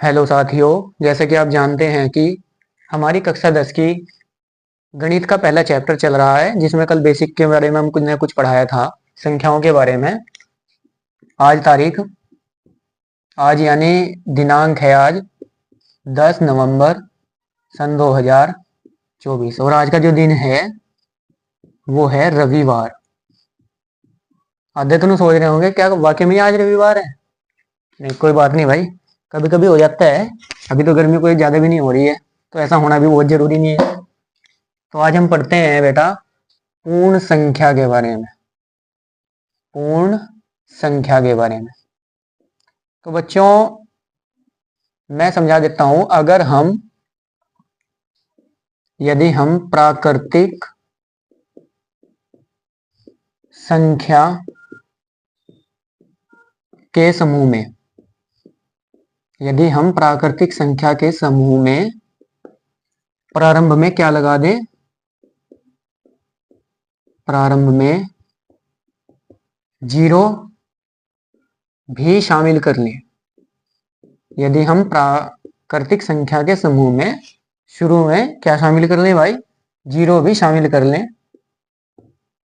Hello साथियों, जैसे कि आप जानते हैं कि हमारी कक्षा 10 की गणित का पहला चैप्टर चल रहा है, जिसमें कल बेसिक के बारे में हम कुछ न कुछ पढ़ाया था, संख्याओं के बारे में। आज यानी दिनांक है आज 10 नवंबर सन 2024 और आज का जो दिन है वो है रविवार। आधे तो नहीं सोच रहे होंगे क्या वाकई में आज रविवार है। नहीं, कोई बात नहीं भाई, कभी कभी हो जाता है। अभी तो गर्मी कोई ज्यादा भी नहीं हो रही है, तो ऐसा होना भी बहुत जरूरी नहीं है। तो आज हम पढ़ते हैं बेटा पूर्ण संख्या के बारे में। पूर्ण संख्या के बारे में तो बच्चों मैं समझा देता हूं। यदि हम प्राकृतिक संख्या के समूह में यदि हम प्राकृतिक संख्या के समूह में प्रारंभ में क्या लगा दें, प्रारंभ में 0 भी शामिल कर लें। यदि हम प्राकृतिक संख्या के समूह में शुरू में क्या शामिल कर लें भाई, 0 भी शामिल कर लें,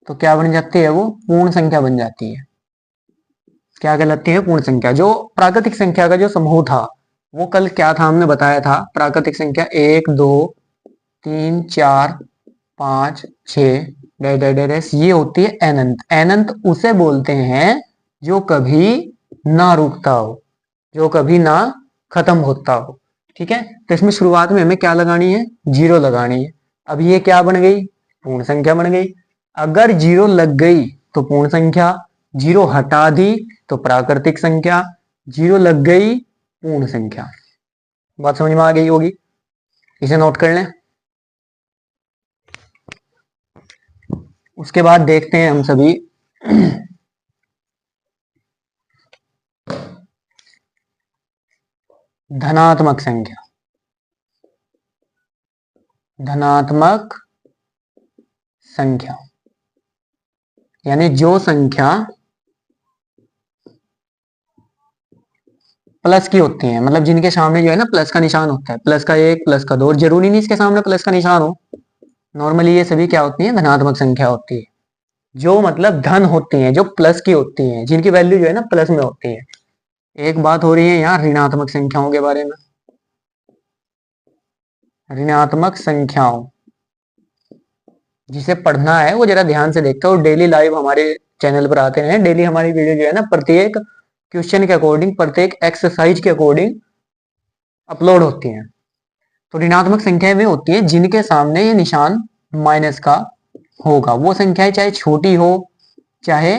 तो क्या बन जाती है, वो पूर्ण संख्या बन जाती है। क्या कहलाती है, पूर्ण संख्या। जो प्राकृतिक संख्या का जो समूह था वो कल क्या था, हमने बताया था प्राकृतिक संख्या 1 2 3 4 5 6 ये होती है अनंत। अनंत उसे बोलते हैं जो कभी ना रुकता हो, जो कभी ना खत्म होता हो। ठीक है, तो इसमें शुरुआत में हमें क्या लगानी है, 0 लगानी है। अब ये क्या बन गई, पूर्ण संख्या बन गई। अगर 0 लग गई तो पूर्ण संख्या, 0 हटा दी तो प्राकृतिक संख्या, 0 लग गई पूर्ण संख्या। बात समझ में आ गई होगी, इसे नोट कर लें। उसके बाद देखते हैं हम सभी धनात्मक संख्या। धनात्मक संख्या यानी जो संख्या प्लस की होती है, मतलब जिनके सामने जो है ना प्लस का निशान होता है, प्लस का 1 प्लस का 2, और जरूरी नहीं इसके सामने प्लस का निशान हो। नॉर्मली ये सभी क्या होती है, धनात्मक संख्या होती है। जो मतलब धन होती हैं, जो प्लस की होती हैं, जिनकी वैल्यू जो है ना प्लस में होती है। एक बात हो रही है यहाँ ऋणात्मक संख्याओं के बारे में। ऋणात्मक संख्याओं जिसे पढ़ना है वो जरा ध्यान से देखते हो। डेली लाइव हमारे चैनल पर आते हैं, डेली हमारी वीडियो जो है ना प्रत्येक क्वेश्चन के अकॉर्डिंग, प्रत्येक एक्सरसाइज के अकॉर्डिंग अपलोड होती हैं। तो ऋणात्मक संख्याएं वे होती हैं जिनके सामने ये निशान माइनस का होगा। वो संख्याएं चाहे छोटी हो चाहे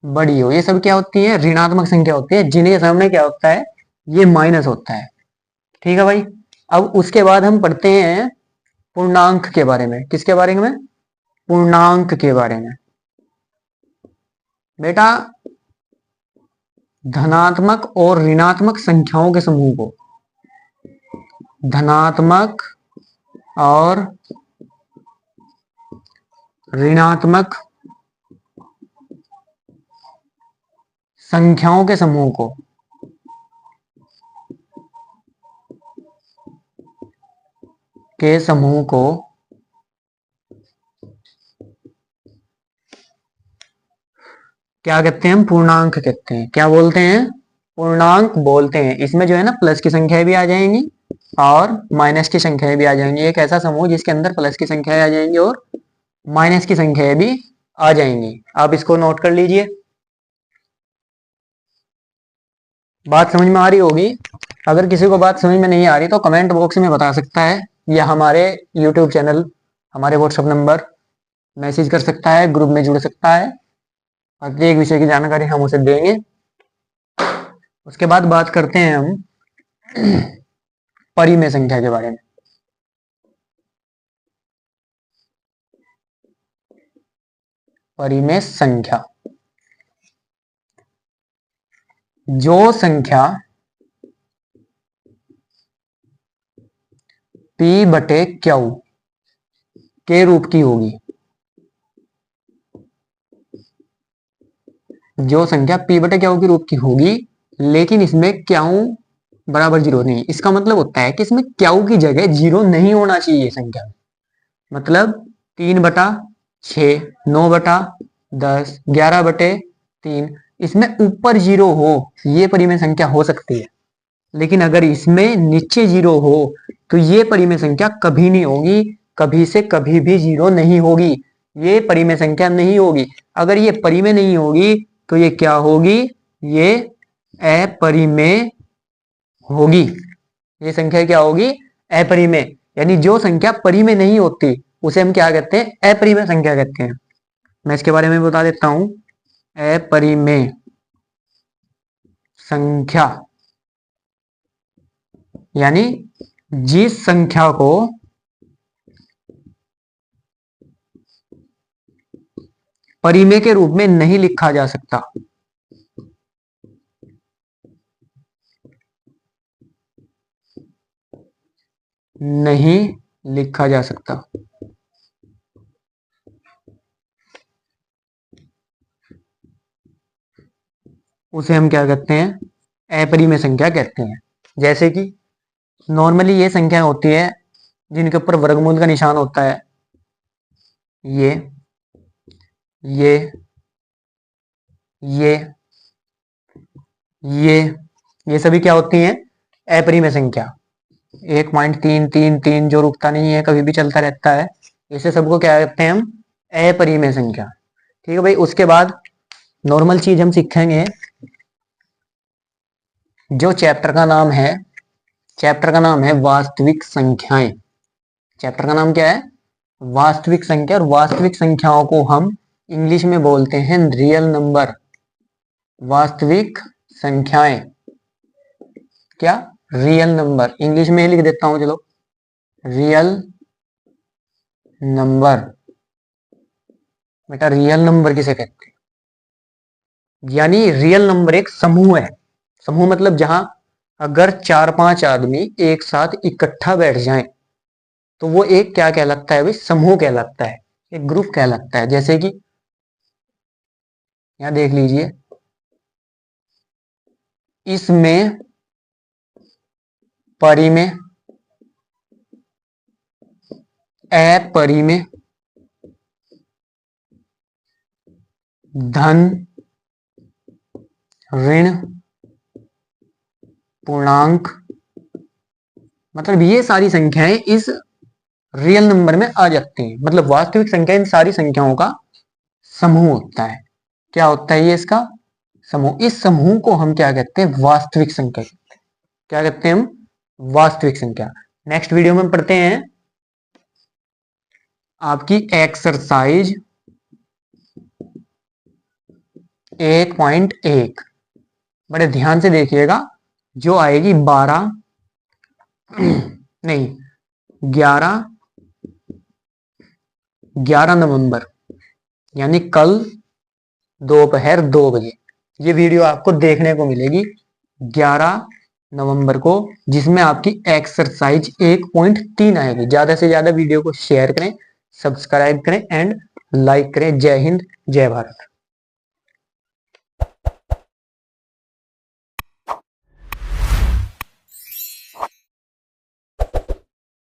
बड़ी हो, ये सब क्या होती है, ऋणात्मक संख्या होती है, जिनके सामने क्या होता है, ये माइनस होता है। ठीक है भाई। अब उसके बाद हम पढ़ते हैं पूर्णांक के बारे में। किसके बारे में, पूर्णांक के बारे में। बेटा धनात्मक और ऋणात्मक संख्याओं के समूह को, धनात्मक और ऋणात्मक संख्याओं के समूह को क्या कहते हैं, हम पूर्णांक कहते हैं। क्या बोलते हैं, पूर्णांक बोलते हैं। इसमें जो है ना प्लस की संख्याएं भी आ जाएंगी और माइनस की संख्याएं भी आ जाएंगी। एक ऐसा समूह जिसके अंदर प्लस की संख्याएं आ जाएंगी और माइनस की संख्याएं भी आ जाएंगी। आप इसको नोट कर लीजिए। बात समझ में आ रही होगी। अगर किसी को बात समझ में नहीं आ रही तो कमेंट बॉक्स में बता सकता है, या हमारे यूट्यूब चैनल, हमारे व्हाट्सएप नंबर मैसेज कर सकता है, ग्रुप में जुड़ सकता है। प्रत्येक विषय की जानकारी हम उसे देंगे। उसके बाद बात करते हैं हम परिमेय संख्या के बारे में। परिमेय संख्या, जो संख्या P बटे Q के रूप की होगी, जो संख्या P बटे Q के रूप की होगी, लेकिन इसमें Q बराबर जीरो नहीं, इसका मतलब होता है कि इसमें क्यू की जगह जीरो नहीं होना चाहिए संख्या में। मतलब 3/6, 9/10, 11/3, इसमें ऊपर जीरो हो ये परिमेय संख्या हो सकती है, लेकिन अगर इसमें नीचे जीरो हो तो ये परिमेय संख्या कभी नहीं होगी, कभी से कभी भी जीरो नहीं होगी, ये परिमेय संख्या नहीं होगी। अगर ये परिमेय नहीं होगी तो ये क्या होगी, ये अपरिमेय होगी। ये संख्या क्या होगी, अपरिमेय। यानी जो संख्या परिमेय नहीं होती उसे हम क्या कहते हैं, अपरिमेय संख्या कहते हैं। मैं इसके बारे में बता देता हूं, अपरिमेय संख्या यानी जिस संख्या को परिमेय के रूप में नहीं लिखा जा सकता, नहीं लिखा जा सकता, उसे हम क्या कहते हैं, अपरिमेय संख्या कहते हैं। जैसे कि नॉर्मली ये संख्या होती है जिनके ऊपर वर्गमूल का निशान होता है, ये ये ये ये ये सभी क्या होती हैं, अपरिमेय संख्या। 1.333 जो रुकता नहीं है, कभी भी चलता रहता है, इसे सबको क्या कहते हैं हम, अपरिमेय संख्या। ठीक है भाई। उसके बाद नॉर्मल चीज हम सीखेंगे, जो चैप्टर का नाम है, चैप्टर का नाम है वास्तविक संख्याएं। चैप्टर का नाम क्या है, वास्तविक संख्या। और वास्तविक संख्याओं को हम इंग्लिश में बोलते हैं रियल नंबर। वास्तविक संख्याएं क्या, रियल नंबर। इंग्लिश में ही लिख देता हूं चलो, रियल नंबर। बेटा रियल नंबर किसे कहते हैं, यानी रियल नंबर एक समूह है। समूह मतलब जहां अगर 4-5 आदमी एक साथ इकट्ठा बैठ जाएं तो वो एक क्या कहलाता है भाई, समूह कहलाता है, एक ग्रुप कहलाता है। जैसे कि यहां देख लीजिए, इसमें परिमेय, अपरिमेय, धन, ऋण, पूर्णांक, मतलब ये सारी संख्याएं इस रियल नंबर में आ जाती हैं। मतलब वास्तविक संख्या इन सारी संख्याओं का समूह होता है। क्या होता है ये, इसका समूह। इस समूह को हम क्या कहते हैं, वास्तविक संख्या। क्या कहते हैं हम, वास्तविक संख्या। नेक्स्ट वीडियो में पढ़ते हैं आपकी एक्सरसाइज 1.1। बड़े ध्यान से देखिएगा, जो आएगी 12 नहीं 11 नवंबर, यानी कल दोपहर 2 बजे ये वीडियो आपको देखने को मिलेगी 11 नवंबर को, जिसमें आपकी एक्सरसाइज 1.3 आएगी। ज्यादा से ज्यादा वीडियो को शेयर करें, सब्सक्राइब करें एंड लाइक करें। जय हिंद, जय भारत।